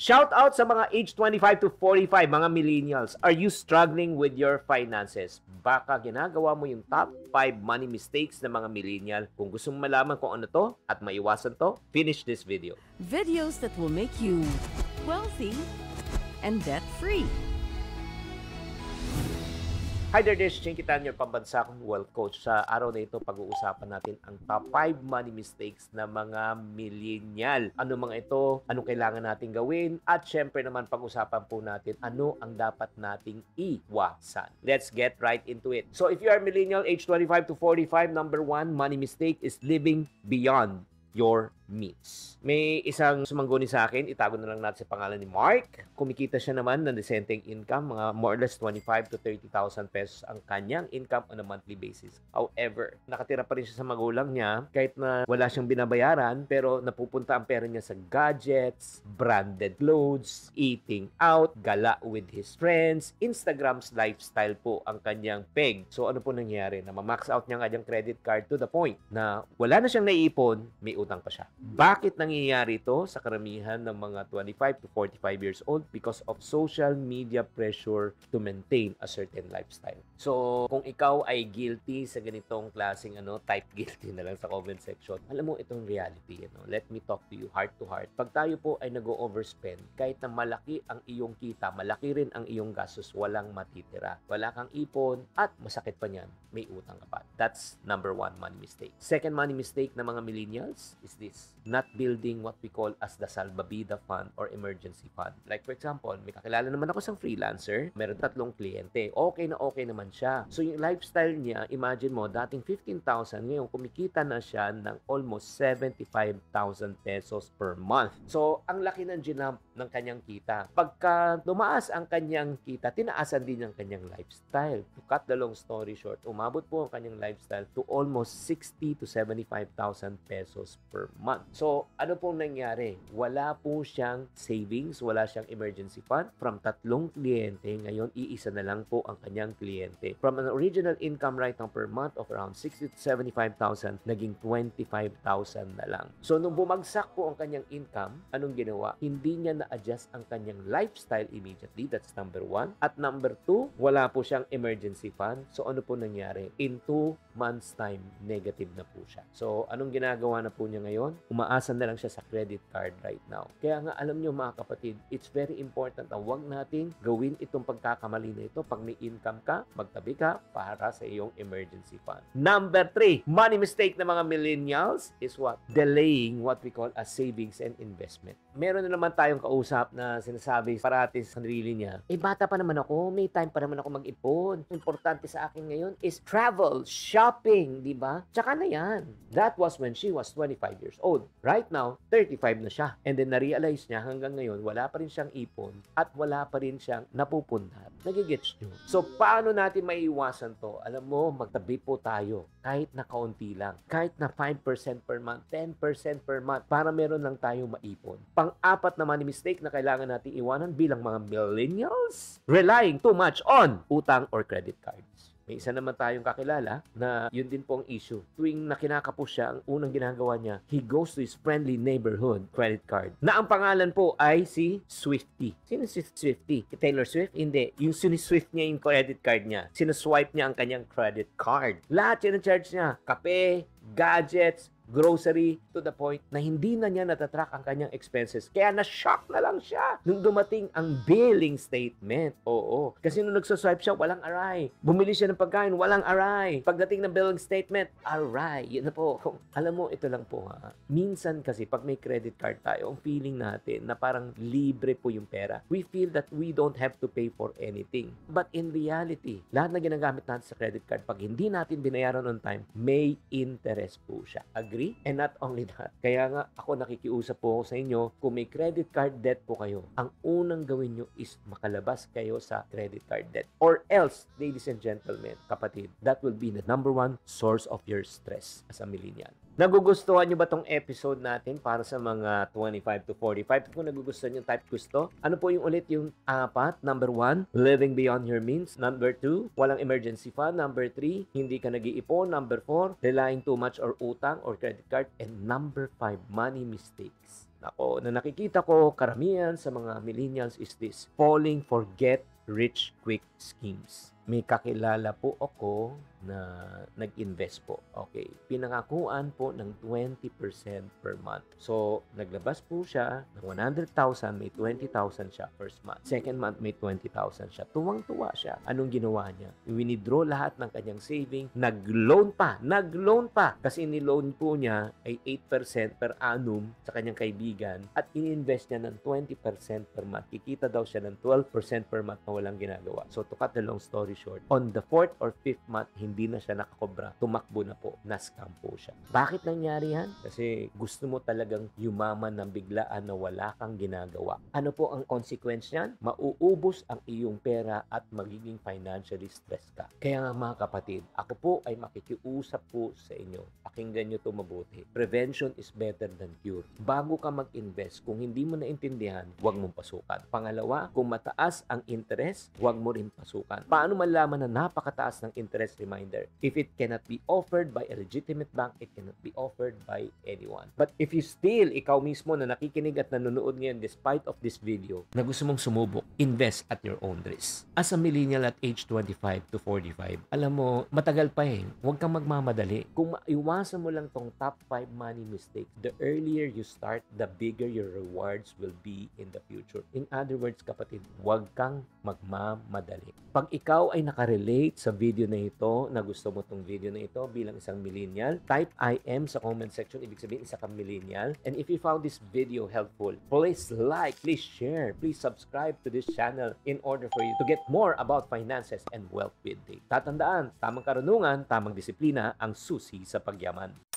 Shout out sa mga age 25 to 45, mga millennials. Are you struggling with your finances? Baka ginagawa mo yung top 5 money mistakes ng mga millennial. Kung gusto mo malaman kung ano to at maiwasan to, finish this video. Videos that will make you wealthy and debt-free. Hi there, this is Chinky Tan, your pambansang wealth coach. Sa araw na ito, pag-uusapan natin ang top 5 money mistakes na mga millennial. Ano mga ito, anong kailangan natin gawin, at syempre naman pag-usapan po natin ano ang dapat nating iwasan. Let's get right into it. So if you are millennial, age 25 to 45, number 1 money mistake is living beyond your means. May isang sumangguni sa akin, itago na lang natin sa pangalan ni Mark. Kumikita siya naman ng decenteng income, mga more or less 25 to 30,000 pesos ang kanyang income on a monthly basis. However, nakatira pa rin siya sa magulang niya kahit na wala siyang binabayaran, pero napupunta ang pera niya sa gadgets, branded clothes, eating out, gala with his friends, Instagram's lifestyle po ang kanyang peg. So ano po nangyayari? Na ma-max out niya ang kanyang credit card to the point na wala na siyang naiipon, may utang pa siya. Bakit nangyayari ito sa karamihan ng mga 25 to 45 years old? Because of social media pressure to maintain a certain lifestyle. So, kung ikaw ay guilty sa ganitong klaseng type guilty na lang sa comment section. Alam mo itong reality, let me talk to you heart to heart. Pag tayo po ay nag-overspend, kahit na malaki ang iyong kita, malaki rin ang iyong gastos, walang matitira. Wala kang ipon at masakit pa niyan, may utang ka pa. That's number 1 money mistake. Second money mistake ng mga millennials is this: not building what we call as the salbabida fund or emergency fund. Like for example, may kakilala naman ako sa freelancer, meron 3 kliyente. Okay na okay naman siya. So yung lifestyle niya, imagine mo, dating 15,000, ngayon kumikita na siya ng almost 75,000 pesos per month. So ang laki ng ginamp ng kanyang kita. Pagka tumaas ang kanyang kita, tinaasan din ang kanyang lifestyle. To cut the long story short, umabot po ang kanyang lifestyle to almost 60 to 75,000 pesos per month. So, ano pong nangyari? Wala po siyang savings, wala siyang emergency fund. From 3 kliyente, ngayon iisa na lang po ang kanyang kliyente. From an original income right now per month of around 60 to 75,000, naging 25,000 na lang. So, nung bumagsak po ang kanyang income, anong ginawa? Hindi niya na-adjust ang kanyang lifestyle immediately. That's number 1. At number 2, wala po siyang emergency fund. So, ano po nangyari? In 2 months time, negative na po siya. So, anong ginagawa na po niya ngayon? Umaasa na lang siya sa credit card right now. Kaya nga, alam niyo mga kapatid, it's very important na huwag nating gawin itong pagkakamali na ito. Pag may income ka, magtabi ka para sa iyong emergency fund. Number 3, money mistake ng mga millennials is what? Delaying what we call as savings and investment. Meron na naman tayong kausap na sinasabi parati sa sarili niya, bata pa naman ako, may time pa naman ako mag-ipon. Importante sa akin ngayon is travel, shopping, di ba? Tsaka na yan. That was when she was 25 years old. Right now, 35 na siya. And then na-realize niya hanggang ngayon, wala pa rin siyang ipon at wala pa rin siyang napupuntahan. Nagigets nyo? So, paano natin maiiwasan to? Alam mo, magtabi po tayo. Kahit na kaunti lang. Kahit na 5% per month, 10% per month, para meron lang tayong maipon. Pang-apat na money mistake na kailangan natin iwanan bilang mga millennials, relying too much on utang or credit cards. May isa naman tayong kakilala na yun din po ang issue. Tuwing na kinakapos siya, ang unang ginagawa niya, he goes to his friendly neighborhood credit card. Na ang pangalan po ay si Swifty. Sino si Swifty? Taylor Swift? Hindi. Yung siniswift niya yung credit card niya. Sinaswipe niya ang kanyang credit card. Lahat yan ang charge niya. Kape, gadgets, grocery, to the point na hindi na niya natatrack ang kanyang expenses. Kaya na-shock na lang siya nung dumating ang billing statement. Oo. Kasi nung nagsaswipe siya, walang aray. Bumili siya ng pagkain, walang aray. Pagdating ng billing statement, aray. Yun na po. Alam mo, ito lang po ha. Minsan kasi, pag may credit card tayo, ang feeling natin na parang libre po yung pera. We feel that we don't have to pay for anything. But in reality, lahat na ginagamit natin sa credit card, pag hindi natin binayaran on time, may interest po siya. Agree? And not only that, kaya nga ako nakikiusap po ako sa inyo, kung may credit card debt po kayo, ang unang gawin nyo is makalabas kayo sa credit card debt. Or else, ladies and gentlemen, kapatid, that will be the number 1 source of your stress as a millennial. Nagugustuhan nyo ba tong episode natin para sa mga 25 to 45? Kung nagugustuhan nyo, type gusto. Ano po yung ulit yung 4? Number 1, living beyond your means. Number 2, walang emergency fund. Number 3, hindi ka nag-iipon. Number 4, relying too much or utang or credit card. And number 5, money mistakes Nako, na nakikita ko karamihan sa mga millennials is this, falling for get rich quick schemes. May kakilala po ako na nag-invest po. Okay. Pinangakuan po ng 20% per month. So, naglabas po siya ng 100,000, may 20,000 siya first month. Second month, may 20,000 siya. Tuwang-tuwa siya. Anong ginawa niya? Winidraw lahat ng kanyang saving. Nag-loan pa. Kasi ni-loan po niya ay 8% per annum sa kanyang kaibigan at in-invest niya ng 20% per month. Kikita daw siya ng 12% per month na walang ginagawa. So, to cut the long story short, on the 4th or 5th month, hindi na siya nakakobra. Tumakbo na po. Na-scam po siya. Bakit nangyari yan? Kasi gusto mo talagang yumaman ng biglaan na wala kang ginagawa. Ano po ang consequence niyan? Mauubos ang iyong pera at magiging financially stressed ka. Kaya nga mga kapatid, ako po ay makikiusap po sa inyo. Pakinggan nyo ito mabuti. Prevention is better than cure. Bago ka mag-invest, kung hindi mo naintindihan, huwag mong pasukan. Pangalawa, kung mataas ang interest, huwag mo rin pasukan. Paano malaman na napakataas ng interest? Reminder, if it cannot be offered by a legitimate bank, it cannot be offered by anyone. But if you still, ikaw mismo na nakikinig at nanonood ngayon despite of this video, na gusto mong sumubok, invest at your own risk. As a millennial at age 25 to 45, alam mo, matagal pa eh. Huwag kang magmamadali. Kung maiwasan mo lang tong top 5 money mistakes, the earlier you start, the bigger your rewards will be in the future. In other words, kapatid, huwag kang magmamadali. Pag ikaw ay nakarelate sa video na ito, na gusto mo tong video na ito bilang isang millennial, type I am sa comment section, ibig sabihin isa kang millennial. And if you found this video helpful, please like, please share, please subscribe to this channel in order for you to get more about finances and wealth building. Tatandaan, tamang karunungan, tamang disiplina ang susi sa pagyaman.